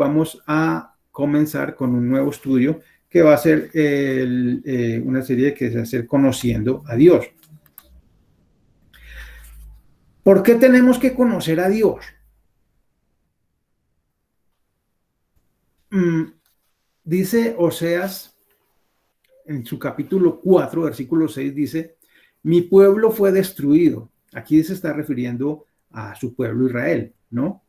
vamos a comenzar con un nuevo estudio que va a ser una serie que va a ser Conociendo a Dios. ¿Por qué tenemos que conocer a Dios? Dice Oseas en su capítulo 4, versículo 6, dice, mi pueblo fue destruido. Aquí se está refiriendo a su pueblo Israel, ¿no?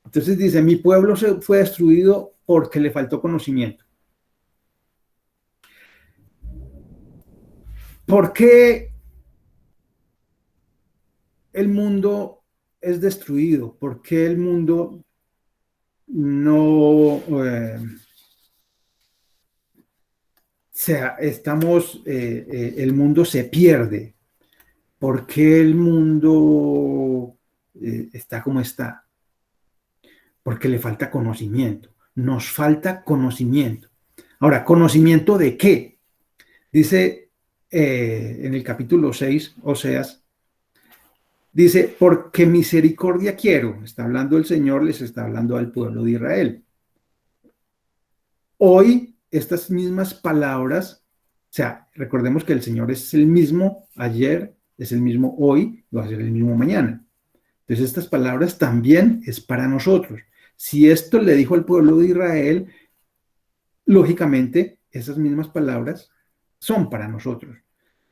Entonces dice, mi pueblo fue destruido porque le faltó conocimiento. ¿Por qué el mundo es destruido? ¿Por qué el mundo no... el mundo se pierde? ¿Por qué el mundo está como está? Porque le falta conocimiento. Nos falta conocimiento. Ahora, ¿conocimiento de qué? Dice en el capítulo 6, Oseas, dice, porque misericordia quiero. Está hablando el Señor, les está hablando al pueblo de Israel. Hoy, estas mismas palabras, o sea, recordemos que el Señor es el mismo ayer, es el mismo hoy, va a ser el mismo mañana. Entonces, estas palabras también es para nosotros. Si esto le dijo al pueblo de Israel, lógicamente, esas mismas palabras son para nosotros.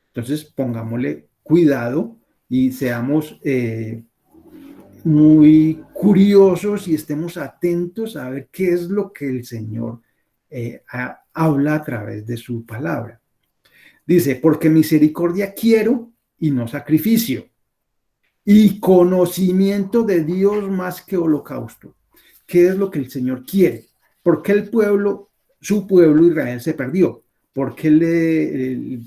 Entonces, pongámosle cuidado y seamos muy curiosos y estemos atentos a ver qué es lo que el Señor habla a través de su palabra. Dice, porque misericordia quiero y no sacrificio, y conocimiento de Dios más que holocausto. ¿Qué es lo que el Señor quiere? ¿Por qué el pueblo, su pueblo Israel se perdió? ¿Por qué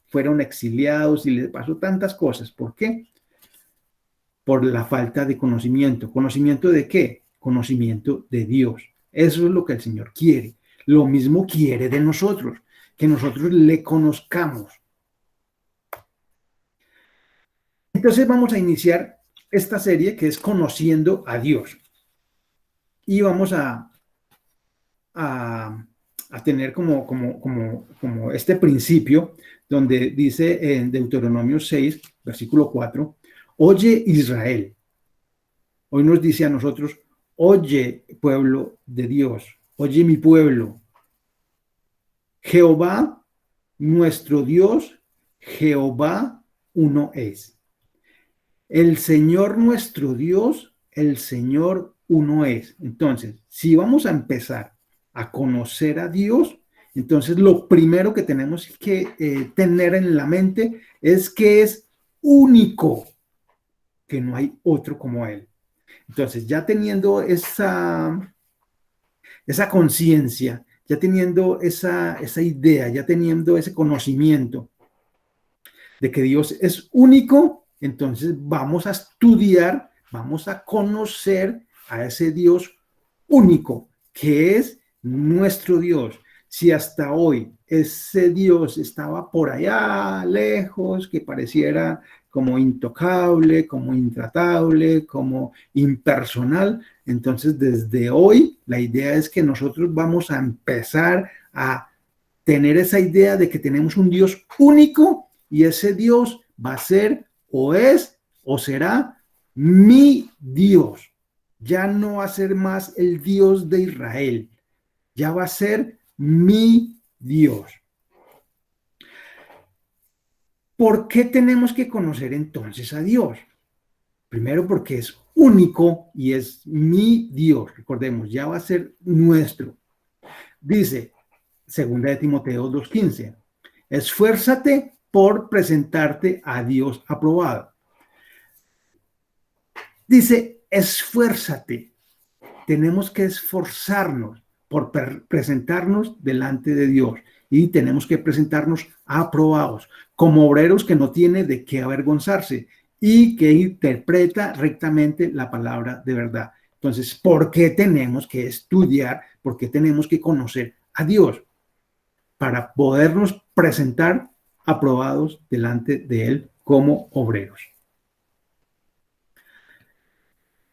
fueron exiliados y le pasó tantas cosas? ¿Por qué? Por la falta de conocimiento. ¿Conocimiento de qué? Conocimiento de Dios. Eso es lo que el Señor quiere. Lo mismo quiere de nosotros, que nosotros le conozcamos. Entonces vamos a iniciar esta serie que es Conociendo a Dios. Y vamos a tener como este principio donde dice en Deuteronomio 6, versículo 4, oye Israel. Hoy nos dice a nosotros, oye pueblo de Dios, oye mi pueblo. Jehová, nuestro Dios, Jehová uno es. El Señor nuestro Dios, el Señor uno es. Entonces, si vamos a empezar a conocer a Dios, entonces lo primero que tenemos que tener en la mente es que es único, que no hay otro como Él. Entonces, ya teniendo esa conciencia, ya teniendo esa idea, ya teniendo ese conocimiento de que Dios es único, entonces vamos a estudiar, vamos a conocer a ese Dios único, que es nuestro Dios. Si hasta hoy ese Dios estaba por allá lejos, que pareciera como intocable, como intratable, como impersonal, entonces desde hoy la idea es que nosotros vamos a empezar a tener esa idea de que tenemos un Dios único y ese Dios va a ser o es o será mi Dios. Ya no va a ser más el Dios de Israel, ya va a ser mi Dios. ¿Por qué tenemos que conocer entonces a Dios? Primero porque es único y es mi Dios. Recordemos, ya va a ser nuestro. Dice, 2 de Timoteo 2:15, esfuérzate por presentarte a Dios aprobado. Dice, esfuérzate. Tenemos que esforzarnos por presentarnos delante de Dios y tenemos que presentarnos aprobados, como obreros que no tiene de qué avergonzarse y que interpreta rectamente la palabra de verdad. Entonces, ¿por qué tenemos que estudiar? ¿Por qué tenemos que conocer a Dios? Para podernos presentar aprobados delante de Él como obreros.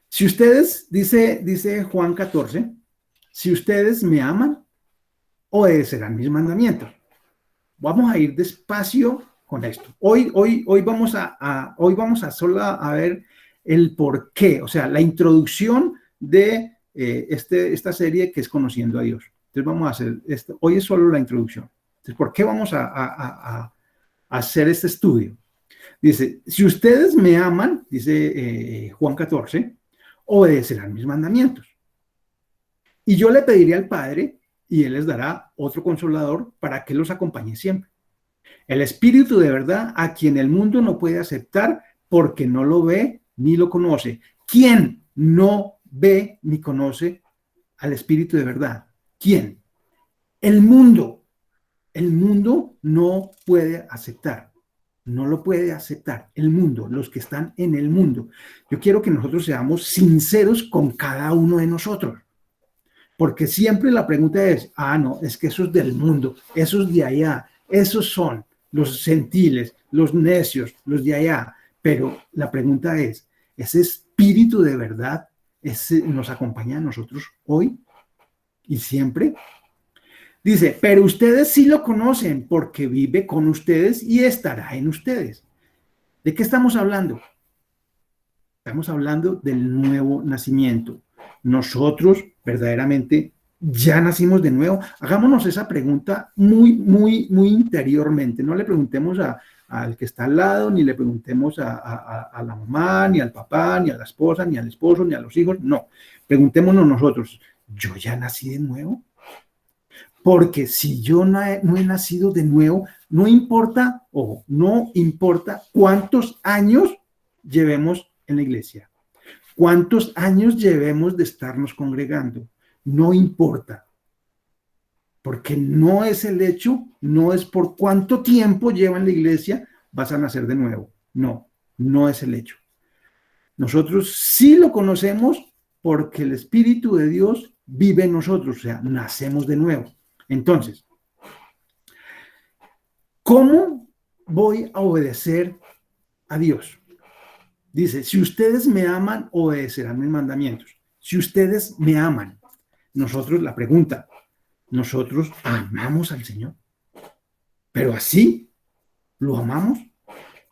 Si ustedes, dice Juan 14, si ustedes me aman, obedecerán mis mandamientos. Vamos a ir despacio con esto. Hoy vamos a solo a ver el por qué, o sea, la introducción de esta serie que es Conociendo a Dios. Entonces vamos a hacer esto. Hoy es solo la introducción. Entonces, ¿por qué vamos a hacer este estudio? Dice, si ustedes me aman, dice Juan 14, obedecerán mis mandamientos. Y yo le pediré al Padre y Él les dará otro consolador para que los acompañe siempre. El Espíritu de verdad, a quien el mundo no puede aceptar porque no lo ve ni lo conoce. ¿Quién no ve ni conoce al Espíritu de verdad? ¿Quién? El mundo. El mundo no puede aceptar. No lo puede aceptar. El mundo, los que están en el mundo. Yo quiero que nosotros seamos sinceros con cada uno de nosotros. Porque siempre la pregunta es, no, es que esos del mundo, esos de allá, esos son los gentiles, los necios, los de allá. Pero la pregunta es, ¿ese espíritu de verdad nos acompaña a nosotros hoy y siempre? Dice, pero ustedes sí lo conocen porque vive con ustedes y estará en ustedes. ¿De qué estamos hablando? Estamos hablando del nuevo nacimiento. Nosotros verdaderamente ya nacimos de nuevo. Hagámonos esa pregunta muy interiormente. No le preguntemos al que está al lado, ni le preguntemos a la mamá, ni al papá, ni a la esposa, ni al esposo, ni a los hijos. No, preguntémonos nosotros, ¿yo ya nací de nuevo? Porque si yo no he nacido de nuevo, no importa, ojo, no importa cuántos años llevemos en la iglesia, cuántos años llevemos de estarnos congregando, no importa, porque no es el hecho, no es por cuánto tiempo lleva en la iglesia vas a nacer de nuevo, no es el hecho. Nosotros sí lo conocemos porque el Espíritu de Dios vive en nosotros, o sea, nacemos de nuevo. Entonces, ¿cómo voy a obedecer a Dios? Dice, si ustedes me aman, obedecerán mis mandamientos. Si ustedes me aman, nosotros, la pregunta, ¿nosotros amamos al Señor? ¿Pero así lo amamos?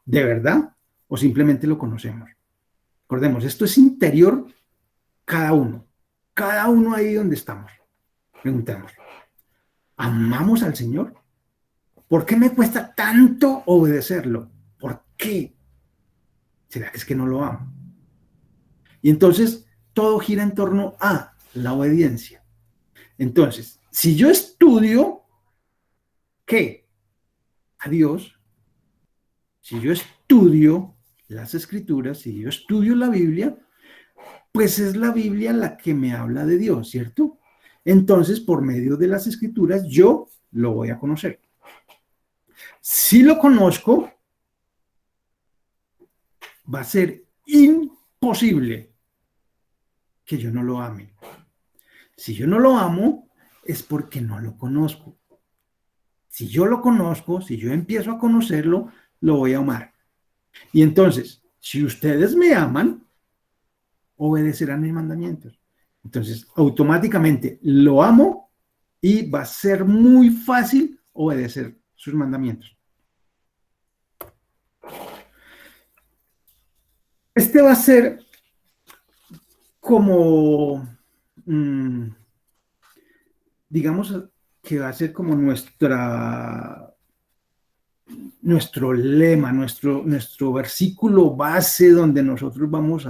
¿De verdad? ¿O simplemente lo conocemos? Recordemos, esto es interior cada uno ahí donde estamos. Preguntamos, ¿amamos al Señor? ¿Por qué me cuesta tanto obedecerlo? ¿Por qué? ¿Será que es que no lo amo? Y entonces todo gira en torno a la obediencia. Entonces, si yo estudio, ¿qué? A Dios, si yo estudio las Escrituras, si yo estudio la Biblia, pues es la Biblia la que me habla de Dios, ¿cierto? Entonces, por medio de las Escrituras, yo lo voy a conocer. Si lo conozco, va a ser imposible que yo no lo ame. Si yo no lo amo, es porque no lo conozco. Si yo lo conozco, si yo empiezo a conocerlo, lo voy a amar. Y entonces, si ustedes me aman, obedecerán mis mandamientos. Entonces, automáticamente lo amo y va a ser muy fácil obedecer sus mandamientos. Este va a ser como, digamos que va a ser como nuestro lema, nuestro versículo base donde nosotros vamos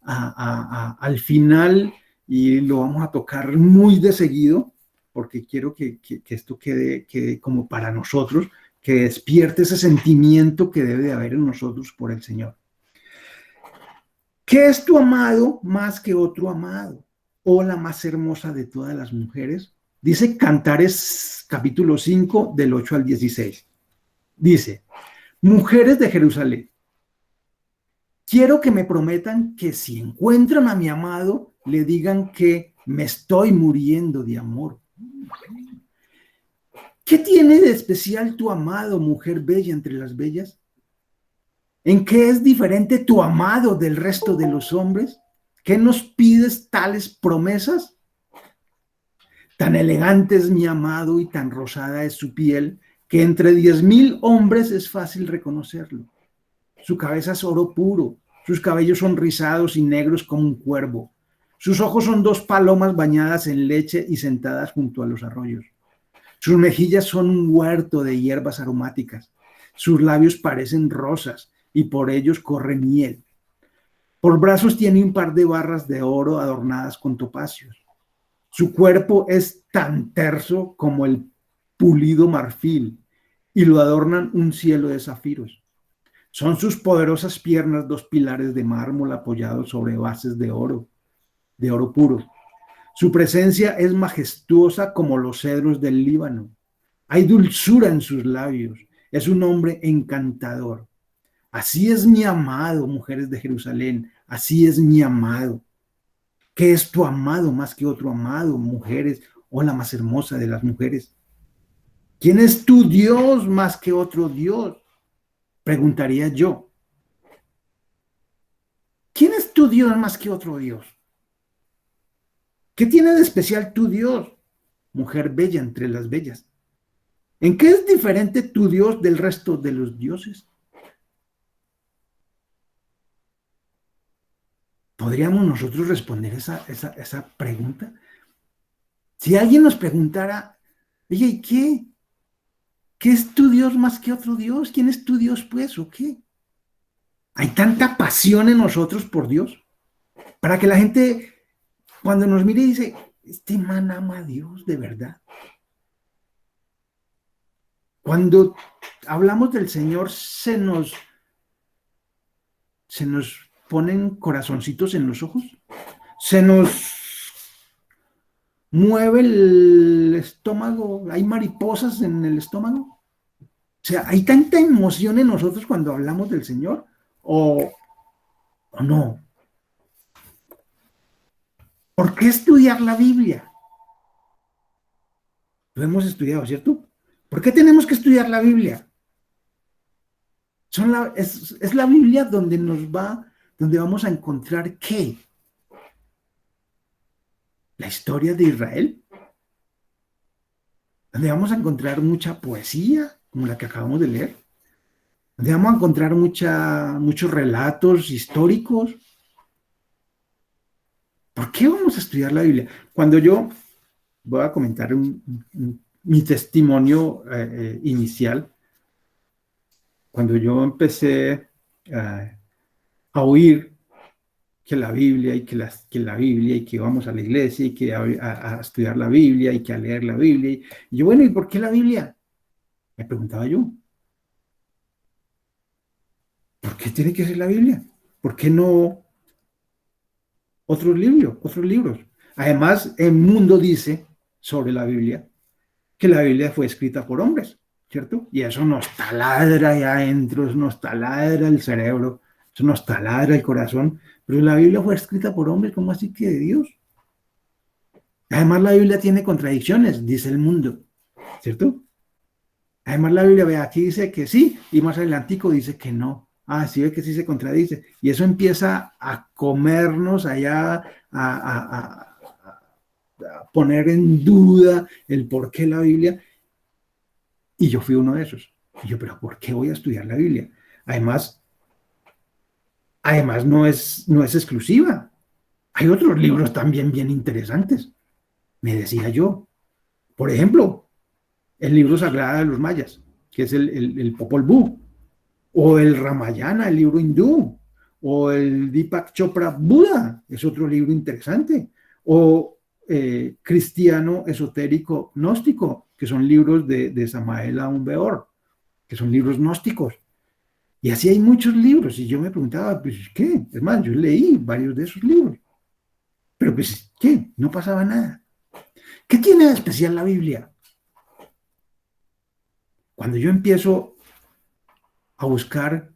al final y lo vamos a tocar muy de seguido, porque quiero que esto quede como para nosotros, que despierte ese sentimiento que debe de haber en nosotros por el Señor. ¿Qué es tu amado más que otro amado? ¿O la más hermosa de todas las mujeres? Dice Cantares capítulo 5 del 8 al 16. Dice, mujeres de Jerusalén, quiero que me prometan que si encuentran a mi amado, le digan que me estoy muriendo de amor. ¿Qué tiene de especial tu amado, mujer bella entre las bellas? ¿En qué es diferente tu amado del resto de los hombres? ¿Qué nos pides tales promesas? Tan elegante es mi amado y tan rosada es su piel, que entre 10.000 hombres es fácil reconocerlo. Su cabeza es oro puro, sus cabellos son rizados y negros como un cuervo. Sus ojos son dos palomas bañadas en leche y sentadas junto a los arroyos. Sus mejillas son un huerto de hierbas aromáticas. Sus labios parecen rosas y por ellos corre miel. Por brazos tiene un par de barras de oro adornadas con topacios. Su cuerpo es tan terso como el pulido marfil y lo adornan un cielo de zafiros. Son sus poderosas piernas dos pilares de mármol apoyados sobre bases de oro puro. Su presencia es majestuosa como los cedros del Líbano. Hay dulzura en sus labios. Es un hombre encantador. Así es mi amado, mujeres de Jerusalén. Así es mi amado. ¿Qué es tu amado más que otro amado, mujeres, o la más hermosa de las mujeres? ¿Quién es tu Dios más que otro Dios? Preguntaría yo. ¿Quién es tu Dios más que otro Dios? ¿Qué tiene de especial tu Dios, mujer bella entre las bellas? ¿En qué es diferente tu Dios del resto de los dioses? ¿Podríamos nosotros responder esa pregunta? Si alguien nos preguntara, oye, ¿y qué? ¿Qué es tu Dios más que otro Dios? ¿Quién es tu Dios, pues, o qué? Hay tanta pasión en nosotros por Dios, para que la gente, cuando nos mire, dice, este man ama a Dios de verdad. Cuando hablamos del Señor, se nos ponen corazoncitos en los ojos, se nos mueve el estómago, hay mariposas en el estómago. O sea, hay tanta emoción en nosotros cuando hablamos del Señor, o no. ¿Por qué estudiar la Biblia? Lo hemos estudiado, ¿cierto? ¿Por qué tenemos que estudiar la Biblia? Es la Biblia donde vamos a encontrar ¿qué? La historia de Israel, donde vamos a encontrar mucha poesía, como la que acabamos de leer, donde vamos a encontrar muchos relatos históricos. ¿Por qué vamos a estudiar la Biblia? Cuando yo voy a comentar mi testimonio inicial, cuando yo empecé a oír que la Biblia que la Biblia y que vamos a la iglesia y que a estudiar la Biblia y que a leer la Biblia. Y yo, bueno, ¿y por qué la Biblia? Me preguntaba yo, ¿por qué tiene que ser la Biblia? ¿Por qué no otros libros? Además, el mundo dice sobre la Biblia que la Biblia fue escrita por hombres, ¿cierto? Y eso nos taladra ahí adentro, eso nos taladra el cerebro, eso nos taladra el corazón, pero la Biblia fue escrita por hombres, ¿cómo así que de Dios? Además, la Biblia tiene contradicciones, dice el mundo, ¿cierto? Además, la Biblia, ve, aquí dice que sí, y más adelantico dice que no. Ah, sí ve que sí se contradice. Y eso empieza a comernos allá, a poner en duda el por qué la Biblia. Y yo fui uno de esos. Y yo, pero ¿por qué voy a estudiar la Biblia? Además, no es exclusiva. Hay otros libros también bien interesantes, me decía yo. Por ejemplo, el libro sagrado de los mayas, que es el Popol Vuh, o el Ramayana, el libro hindú, o el Deepak Chopra Buda, es otro libro interesante, o Cristiano Esotérico Gnóstico, que son libros de Samael Aun Weor, que son libros gnósticos. Y así hay muchos libros, y yo me preguntaba, pues, ¿qué? Es más, yo leí varios de esos libros, pero pues, ¿qué? No pasaba nada. ¿Qué tiene de especial la Biblia? Cuando yo empiezo a buscar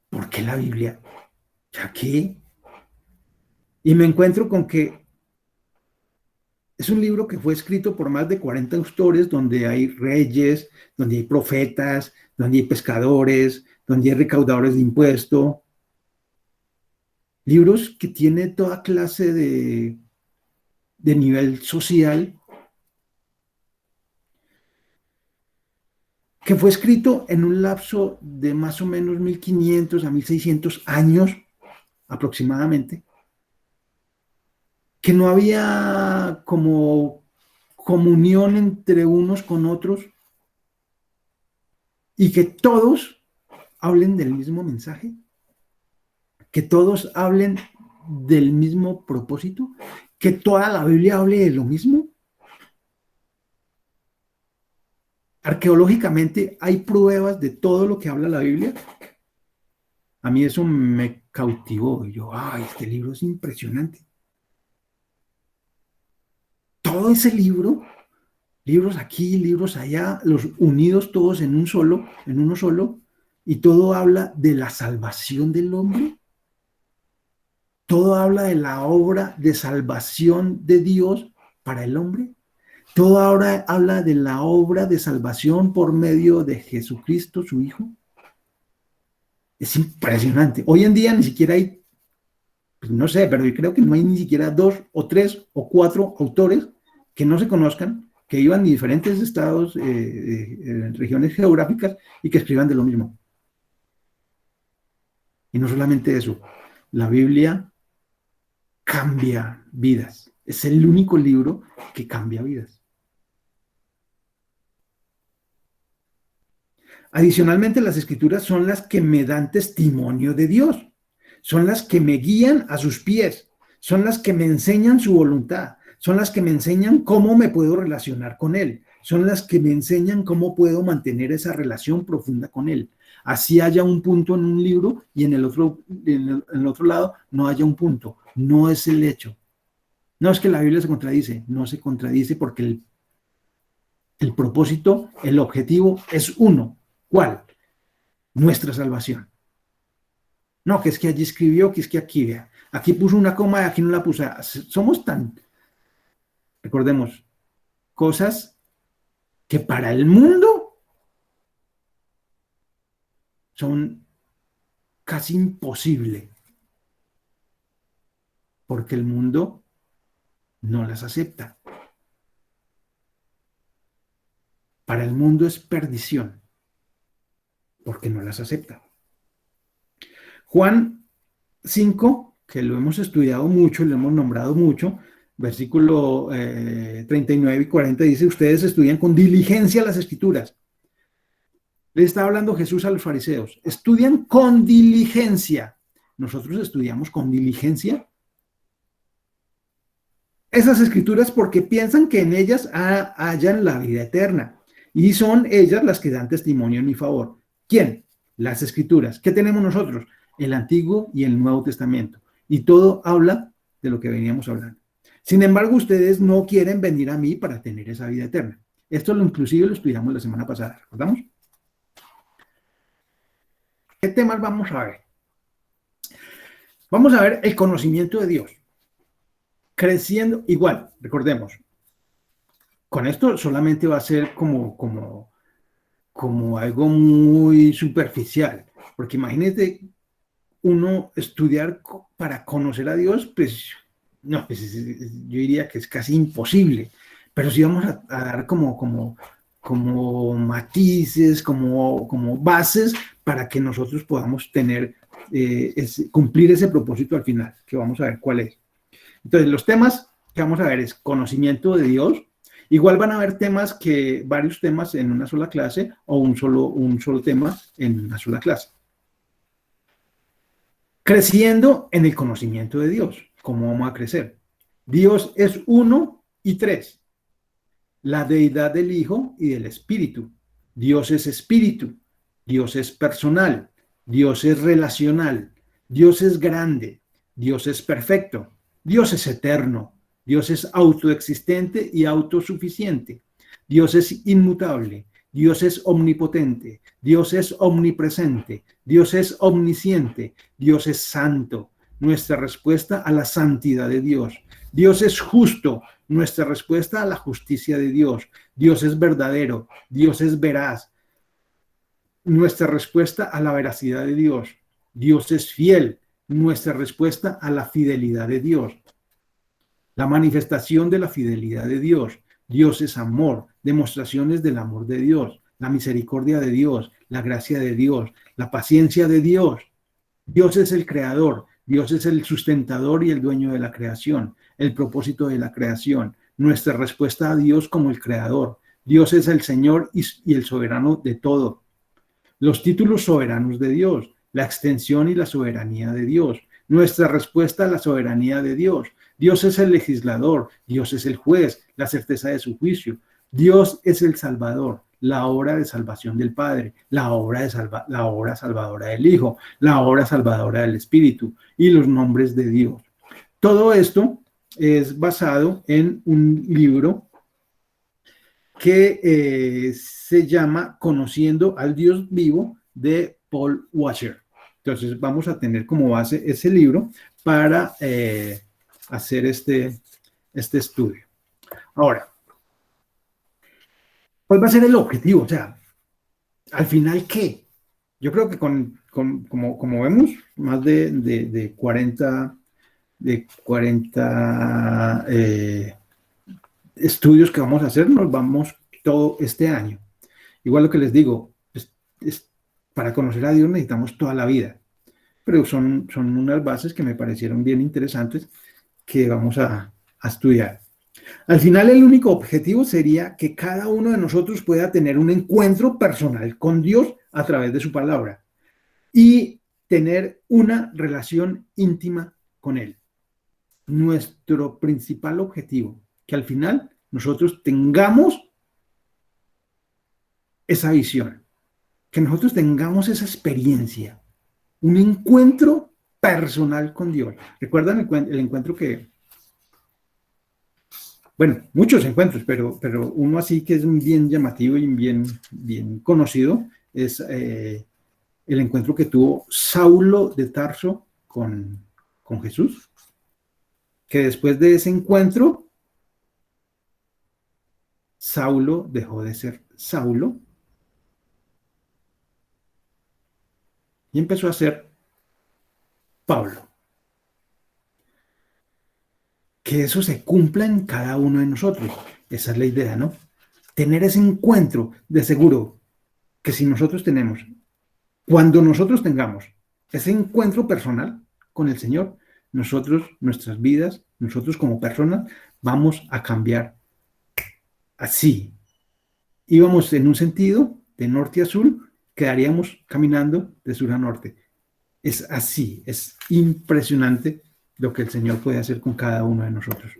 por qué la Biblia, ¿ya qué? Y me encuentro con que es un libro que fue escrito por más de 40 autores, donde hay reyes, donde hay profetas, donde hay pescadores, donde hay recaudadores de impuestos. Libros que tiene toda clase de nivel social, que fue escrito en un lapso de más o menos 1500 a 1600 años aproximadamente, que no había como comunión entre unos con otros y que todos hablen del mismo mensaje, que todos hablen del mismo propósito, que toda la Biblia hable de lo mismo. Arqueológicamente hay pruebas de todo lo que habla la Biblia. A mí eso me cautivó. Y yo, ay, este libro es impresionante. Todo ese libro, libros aquí, libros allá, los unidos todos en un solo, en uno solo, y todo habla de la salvación del hombre. Todo habla de la obra de salvación de Dios para el hombre. Todo ahora habla de la obra de salvación por medio de Jesucristo, su Hijo. Es impresionante. Hoy en día ni siquiera hay, pues no sé, pero yo creo que no hay ni siquiera 2 o 3 o 4 autores que no se conozcan, que iban en diferentes estados, regiones geográficas y que escriban de lo mismo. Y no solamente eso, la Biblia cambia vidas. Es el único libro que cambia vidas. Adicionalmente, las escrituras son las que me dan testimonio de Dios, son las que me guían a sus pies, son las que me enseñan su voluntad, son las que me enseñan cómo me puedo relacionar con Él, son las que me enseñan cómo puedo mantener esa relación profunda con Él. Así haya un punto en un libro y en el otro lado no haya un punto, no es el hecho. No es que la Biblia se contradice, no se contradice porque el propósito, el objetivo es uno. ¿Cuál? Nuestra salvación. No, que es que allí escribió, que es que aquí, vea. Aquí puso una coma y aquí no la puso. Somos tan, recordemos, cosas que para el mundo son casi imposibles, porque el mundo no las acepta. Para el mundo es perdición, porque no las acepta. Juan 5, que lo hemos estudiado mucho, lo hemos nombrado mucho, versículo 39 y 40 dice, ustedes estudian con diligencia las escrituras. Le está hablando Jesús a los fariseos, estudian con diligencia. Nosotros estudiamos con diligencia esas escrituras porque piensan que en ellas hallan la vida eterna y son ellas las que dan testimonio en mi favor. ¿Quién? Las escrituras. ¿Qué tenemos nosotros? El Antiguo y el Nuevo Testamento. Y todo habla de lo que veníamos hablando. Sin embargo, ustedes no quieren venir a mí para tener esa vida eterna. Esto inclusive lo estudiamos la semana pasada, ¿recordamos? ¿Qué temas vamos a ver? Vamos a ver el conocimiento de Dios. Creciendo, igual, recordemos, con esto solamente va a ser como algo muy superficial, porque imagínate uno estudiar para conocer a Dios, pues no, pues, yo diría que es casi imposible, pero sí vamos a dar como matices, como bases para que nosotros podamos tener, cumplir ese propósito al final, que vamos a ver cuál es. Entonces, los temas que vamos a ver es conocimiento de Dios. Igual van a haber varios temas en una sola clase o un solo tema en una sola clase. Creciendo en el conocimiento de Dios. ¿Cómo vamos a crecer? Dios es 1 y 3. La deidad del Hijo y del Espíritu. Dios es espíritu. Dios es personal. Dios es relacional. Dios es grande. Dios es perfecto. Dios es eterno. Dios es autoexistente y autosuficiente. Dios es inmutable. Dios es omnipotente. Dios es omnipresente. Dios es omnisciente. Dios es santo. Nuestra respuesta a la santidad de Dios. Dios es justo. Nuestra respuesta a la justicia de Dios. Dios es verdadero. Dios es veraz. Nuestra respuesta a la veracidad de Dios. Dios es fiel. Nuestra respuesta a la fidelidad de Dios. La manifestación de la fidelidad de Dios. Dios es amor, demostraciones del amor de Dios. la misericordia de Dios, la gracia de Dios, la paciencia de Dios. Dios es el creador, Dios es el sustentador y el dueño de la creación, el propósito de la creación, nuestra respuesta a Dios como el creador. Dios es el Señor y el soberano de todo. Los títulos soberanos de Dios, la extensión y la soberanía de Dios, nuestra respuesta a la soberanía de Dios. Dios es el legislador, Dios es el juez, la certeza de su juicio. Dios es el Salvador, la obra de salvación del Padre, la obra salvadora del Hijo, la obra salvadora del Espíritu y los nombres de Dios. Todo esto es basado en un libro que se llama Conociendo al Dios Vivo de Paul Washer. Entonces vamos a tener como base ese libro para hacer este estudio. Ahora, ¿cuál va a ser el objetivo? O sea, al final, ¿qué? Yo creo que como vemos, más de 40, estudios que vamos a hacer, nos vamos todo este año. Igual lo que les digo, para conocer a Dios necesitamos toda la vida, pero son unas bases que me parecieron bien interesantes que vamos a estudiar. Al final, el único objetivo sería que cada uno de nosotros pueda tener un encuentro personal con Dios a través de su palabra y tener una relación íntima con Él. Nuestro principal objetivo, que al final nosotros tengamos esa visión, que nosotros tengamos esa experiencia, un encuentro personal con Dios. ¿Recuerdan el encuentro que... Bueno, muchos encuentros, pero uno así que es bien llamativo y bien conocido es el encuentro que tuvo Saulo de Tarso con Jesús, que después de ese encuentro, Saulo dejó de ser Saulo y empezó a ser Pablo. Que eso se cumpla en cada uno de nosotros. Esa es la idea, ¿no? Tener ese encuentro, de seguro que si nosotros tenemos, cuando nosotros tengamos ese encuentro personal con el Señor, nosotros, nuestras vidas, nosotros como personas, vamos a cambiar así. Íbamos en un sentido de norte a sur, quedaríamos caminando de sur a norte. Es así, es impresionante lo que el Señor puede hacer con cada uno de nosotros.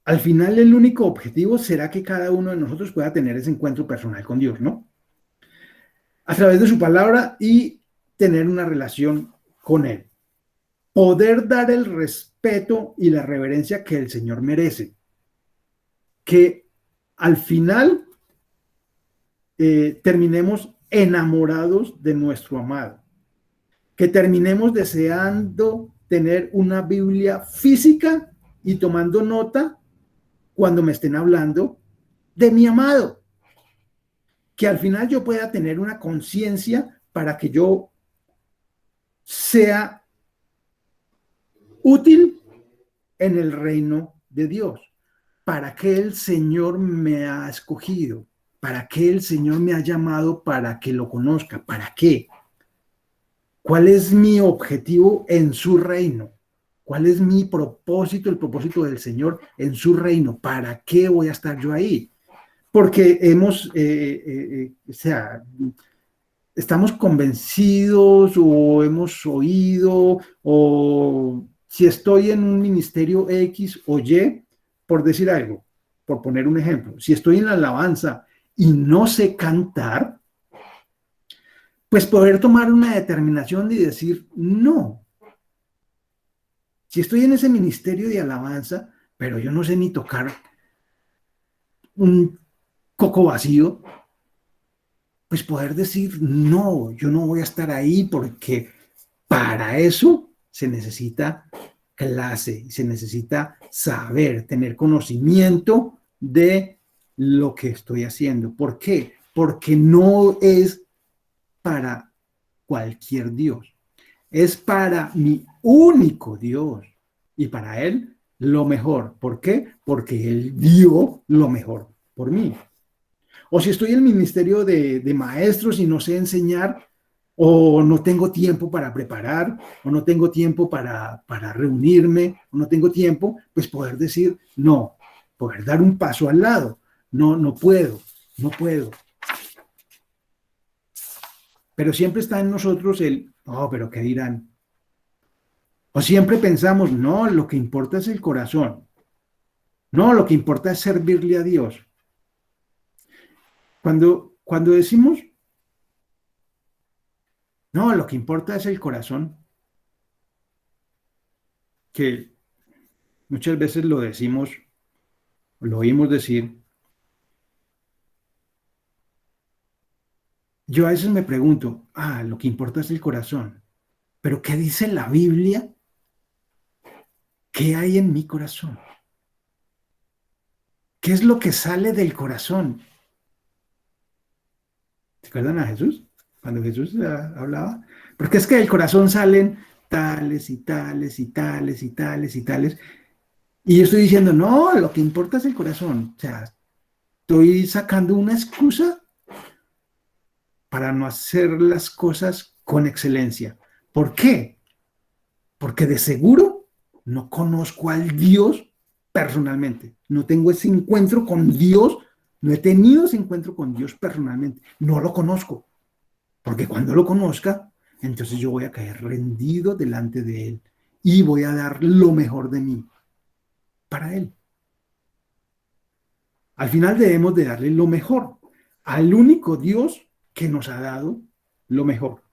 Al final, el único objetivo será que cada uno de nosotros pueda tener ese encuentro personal con Dios, ¿no? A través de su palabra y tener una relación con Él. Poder dar el respeto y la reverencia que el Señor merece. Que al final terminemos enamorados de nuestro amado. Que terminemos deseando tener una Biblia física y tomando nota cuando me estén hablando de mi amado. Que al final yo pueda tener una conciencia para que yo sea útil en el reino de Dios. ¿Para qué el Señor me ha escogido? ¿Para qué el Señor me ha llamado para que lo conozca? ¿Para qué? ¿Cuál es mi objetivo en su reino? ¿Cuál es mi propósito, el propósito del Señor en su reino? ¿Para qué voy a estar yo ahí? Porque o sea, estamos convencidos o hemos oído, o si estoy en un ministerio X o Y, por decir algo, por poner un ejemplo, si estoy en la alabanza y no sé cantar, pues poder tomar una determinación y decir no. Si estoy en ese ministerio de alabanza, pero yo no sé ni tocar un coco vacío, pues poder decir no, yo no voy a estar ahí porque para eso se necesita clase, se necesita saber, tener conocimiento de lo que estoy haciendo. ¿Por qué? Porque no es para cualquier Dios, es para mi único Dios y para Él lo mejor. ¿Por qué? Porque Él dio lo mejor por mí. O si estoy en el ministerio de maestros y no sé enseñar, o no tengo tiempo para preparar, o no tengo tiempo para reunirme, o no tengo tiempo, pues poder decir no, poder dar un paso al lado. No, no puedo, no puedo. Pero siempre está en nosotros el, oh, pero ¿qué dirán? O siempre pensamos, no, lo que importa es el corazón. No, lo que importa es servirle a Dios. Cuando decimos, no, lo que importa es el corazón, que muchas veces lo decimos, lo oímos decir, yo a veces me pregunto, lo que importa es el corazón, pero ¿qué dice la Biblia? ¿Qué hay en mi corazón? ¿Qué es lo que sale del corazón? ¿Se acuerdan a Jesús? Cuando Jesús hablaba. Porque es que del corazón salen tales y tales y tales y tales y tales. Y yo estoy diciendo, no, lo que importa es el corazón. O sea, estoy sacando una excusa para no hacer las cosas con excelencia. ¿Por qué? Porque de seguro no conozco al Dios personalmente. No tengo ese encuentro con Dios. No he tenido ese encuentro con Dios personalmente. No lo conozco. Porque cuando lo conozca, entonces yo voy a caer rendido delante de Él y voy a dar lo mejor de mí para Él. Al final debemos de darle lo mejor al único Dios que nos ha dado lo mejor.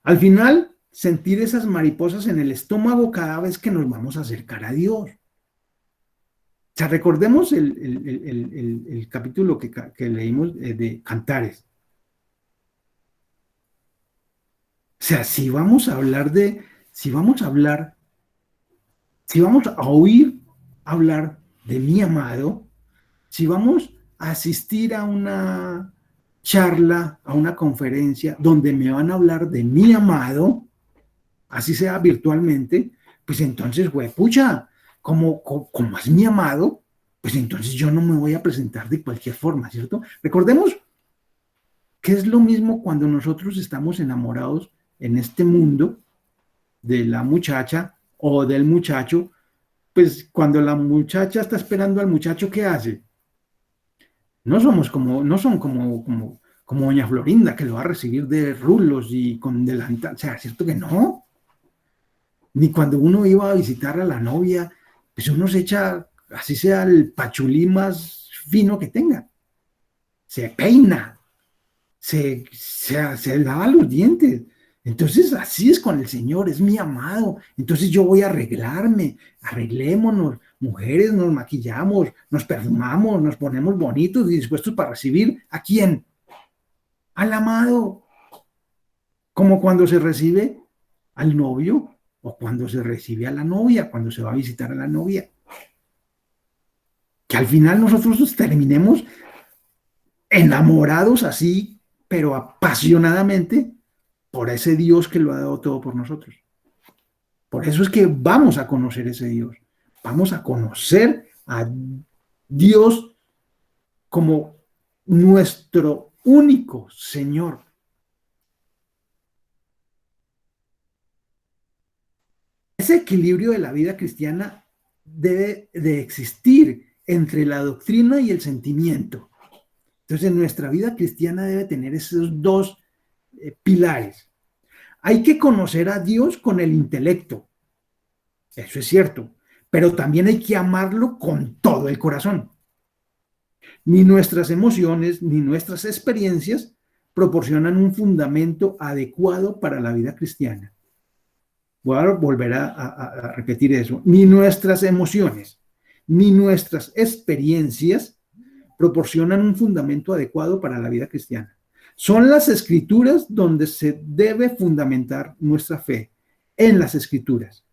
Al final, sentir esas mariposas en el estómago cada vez que nos vamos a acercar a Dios. O sea, recordemos el capítulo que leímos de Cantares. O sea, si vamos a hablar, si vamos a oír hablar de mi amado, si vamos a asistir a una charla, a una conferencia donde me van a hablar de mi amado, así sea virtualmente, pues entonces, güey, pucha, como es mi amado, pues entonces yo no me voy a presentar de cualquier forma, ¿cierto? Recordemos que es lo mismo cuando nosotros estamos enamorados en este mundo de la muchacha o del muchacho, pues cuando la muchacha está esperando al muchacho, ¿qué hace? No son como doña Florinda, que lo va a recibir de rulos y con delantal, o sea, ¿cierto que no? Ni cuando uno iba a visitar a la novia, pues uno se echa, así sea el pachulí más fino que tenga, se peina, se lava los dientes. Entonces, así es con el Señor, es mi amado. Entonces yo voy a arreglarme, arreglémonos, mujeres, nos maquillamos, nos perfumamos, nos ponemos bonitos y dispuestos para recibir ¿a quién? Al amado. Como cuando se recibe al novio o cuando se recibe a la novia, cuando se va a visitar a la novia. Que al final nosotros terminemos enamorados así, pero apasionadamente por ese Dios que lo ha dado todo por nosotros. Por eso es que vamos a conocer ese Dios. Vamos a conocer a Dios como nuestro único Señor. Ese equilibrio de la vida cristiana debe de existir entre la doctrina y el sentimiento. Entonces, nuestra vida cristiana debe tener esos dos pilares. Hay que conocer a Dios con el intelecto, eso es cierto, pero también hay que amarlo con todo el corazón. Ni nuestras emociones ni nuestras experiencias proporcionan un fundamento adecuado para la vida cristiana. Voy a volver a repetir eso. Ni nuestras emociones ni nuestras experiencias proporcionan un fundamento adecuado para la vida cristiana. Son las escrituras donde se debe fundamentar nuestra fe, en las escrituras.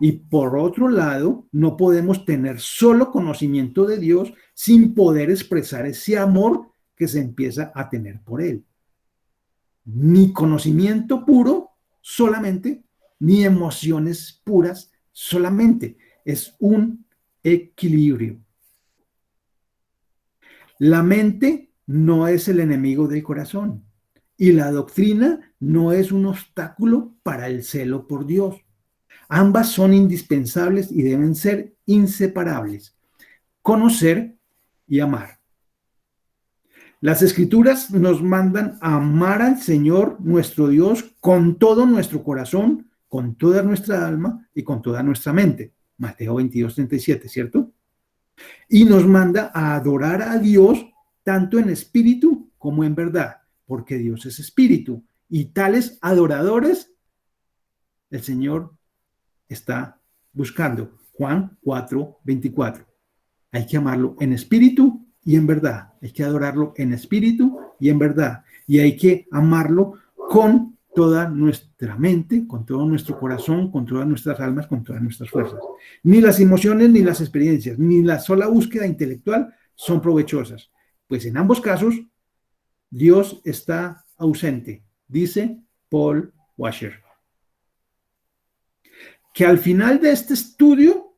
Y por otro lado, no podemos tener solo conocimiento de Dios sin poder expresar ese amor que se empieza a tener por Él. Ni conocimiento puro solamente, ni emociones puras solamente. Es un equilibrio. La mente no es el enemigo del corazón y la doctrina no es un obstáculo para el celo por Dios. Ambas son indispensables y deben ser inseparables. Conocer y amar. Las escrituras nos mandan a amar al Señor nuestro Dios con todo nuestro corazón, con toda nuestra alma y con toda nuestra mente. Mateo 22:37, ¿cierto? Y nos manda a adorar a Dios tanto en espíritu como en verdad, porque Dios es espíritu. Y tales adoradores el Señor está buscando. Juan 4:24. Hay que amarlo en espíritu y en verdad. Hay que adorarlo en espíritu y en verdad. Y hay que amarlo con toda nuestra mente, con todo nuestro corazón, con todas nuestras almas, con todas nuestras fuerzas. Ni las emociones, ni las experiencias, ni la sola búsqueda intelectual son provechosas. Pues en ambos casos, Dios está ausente, dice Paul Washer. Que al final de este estudio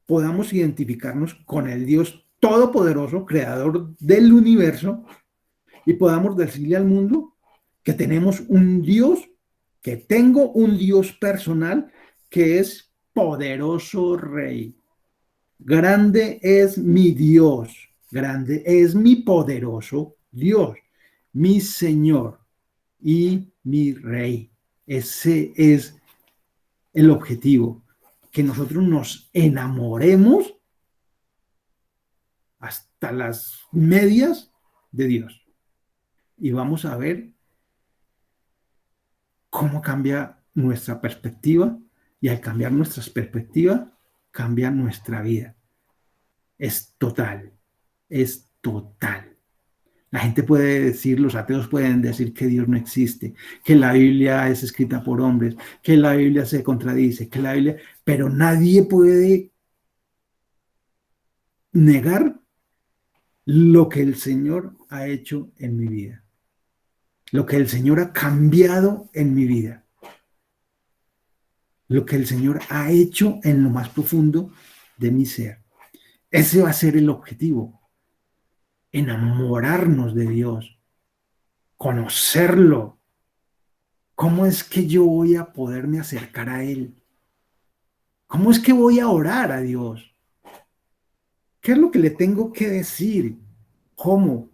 podamos identificarnos con el Dios todopoderoso, creador del universo, y podamos decirle al mundo que tenemos un Dios, que tengo un Dios personal que es poderoso Rey. Grande es mi Dios, grande es mi poderoso Dios, mi Señor y mi Rey. Ese es el objetivo, que nosotros nos enamoremos hasta las medias de Dios. Y vamos a ver cómo cambia nuestra perspectiva, y al cambiar nuestra perspectiva, cambia nuestra vida. Es total, es total. La gente puede decir, los ateos pueden decir que Dios no existe, que la Biblia es escrita por hombres, que la Biblia se contradice, que la Biblia, pero nadie puede negar lo que el Señor ha hecho en mi vida, lo que el Señor ha cambiado en mi vida, lo que el Señor ha hecho en lo más profundo de mi ser. Ese va a ser el objetivo, enamorarnos de Dios, conocerlo. ¿Cómo es que yo voy a poderme acercar a Él? ¿Cómo es que voy a orar a Dios? ¿Qué es lo que le tengo que decir? ¿Cómo?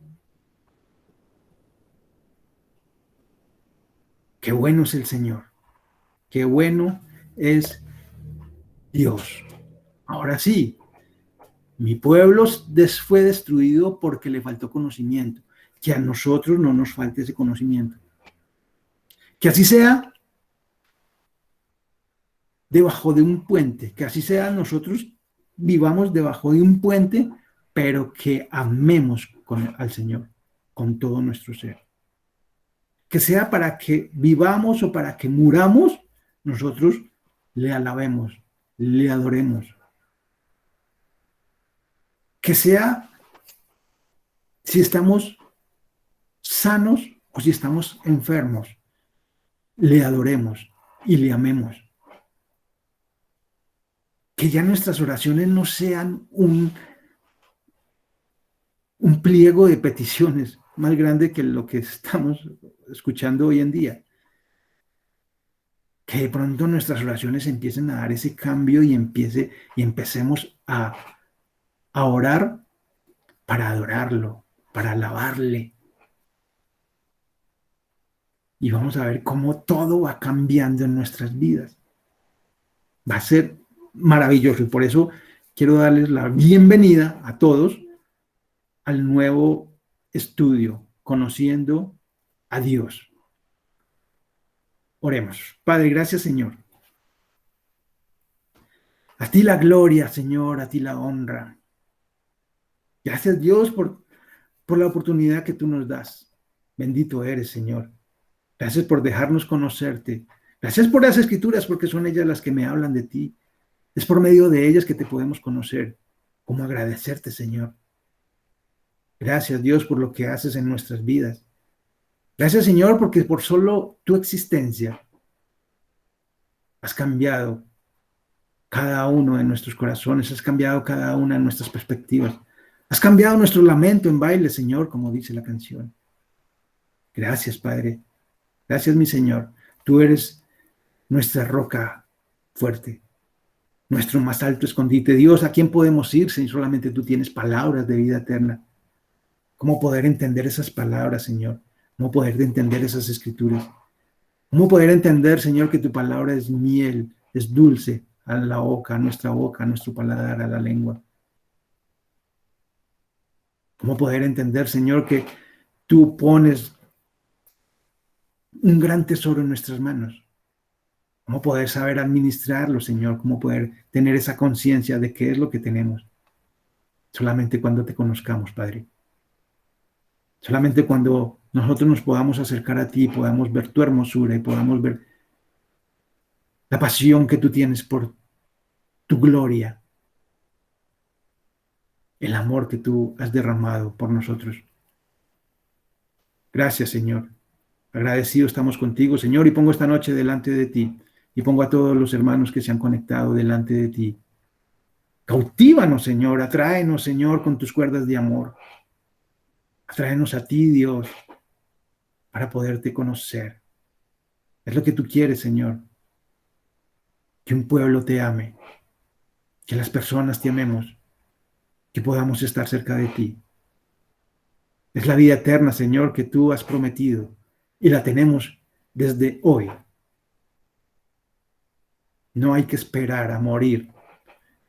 Qué bueno es el Señor. Qué bueno es Dios. Ahora sí, mi pueblo fue destruido porque le faltó conocimiento. Que a nosotros no nos falte ese conocimiento. Que así sea debajo de un puente, que así sea nosotros vivamos debajo de un puente, pero que amemos al Señor con todo nuestro ser. Que sea para que vivamos o para que muramos, nosotros le alabemos, le adoremos. Que sea si estamos sanos o si estamos enfermos, le adoremos y le amemos. Que ya nuestras oraciones no sean un pliego de peticiones más grande que lo que estamos escuchando hoy en día. Que de pronto nuestras oraciones empiecen a dar ese cambio y empecemos a orar para adorarlo, para alabarle. Y vamos a ver cómo todo va cambiando en nuestras vidas. Va a ser maravilloso y por eso quiero darles la bienvenida a todos al nuevo estudio, Conociendo a Dios. Oremos. Padre, gracias, Señor. A ti la gloria, Señor, a ti la honra. Gracias, Dios, por la oportunidad que tú nos das. Bendito eres, Señor. Gracias por dejarnos conocerte. Gracias por las escrituras, porque son ellas las que me hablan de ti. Es por medio de ellas que te podemos conocer. ¿Cómo agradecerte, Señor? Gracias, Dios, por lo que haces en nuestras vidas. Gracias, Señor, porque por solo tu existencia has cambiado cada uno de nuestros corazones, has cambiado cada una de nuestras perspectivas, Has cambiado nuestro lamento en baile, Señor, como dice la canción. Gracias, Padre. Gracias, mi Señor. Tú eres nuestra roca fuerte, nuestro más alto escondite. Dios, ¿a quién podemos ir si solamente tú tienes palabras de vida eterna? ¿Cómo poder entender esas palabras, Señor? ¿Cómo poder entender esas escrituras? ¿Cómo poder entender, Señor, que tu palabra es miel, es dulce a la boca, a nuestro paladar, a la lengua? ¿Cómo poder entender, Señor, que tú pones un gran tesoro en nuestras manos? ¿Cómo poder saber administrarlo, Señor? ¿Cómo poder tener esa conciencia de qué es lo que tenemos? Solamente cuando te conozcamos, Padre. Solamente cuando nosotros nos podamos acercar a ti, podamos ver tu hermosura y podamos ver la pasión que tú tienes por tu gloria, el amor que tú has derramado por nosotros. Gracias, Señor. Agradecido estamos contigo, Señor, y pongo esta noche delante de ti y pongo a todos los hermanos que se han conectado delante de ti. Cautívanos, Señor, atráenos, Señor, con tus cuerdas de amor. Atráenos a ti, Dios, para poderte conocer. Es lo que tú quieres, Señor. Que un pueblo te ame, que las personas te amemos, que podamos estar cerca de ti. Es la vida eterna, Señor, que tú has prometido y la tenemos desde hoy. No hay que esperar a morir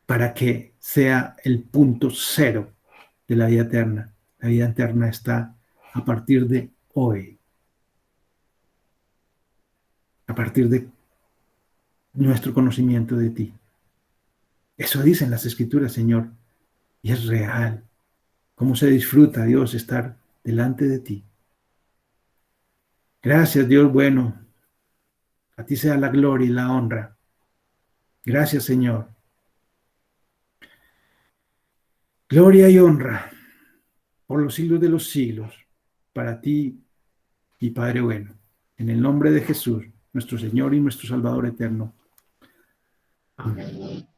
para que sea el punto cero de la vida eterna. La vida eterna está a partir de hoy, a partir de nuestro conocimiento de ti. Eso dicen las Escrituras, Señor, y es real. ¿Cómo se disfruta, Dios, estar delante de ti? Gracias, Dios bueno. A ti sea la gloria y la honra. Gracias, Señor. Gloria y honra por los siglos de los siglos, para ti y Padre bueno. En el nombre de Jesús, nuestro Señor y nuestro Salvador eterno. Amén.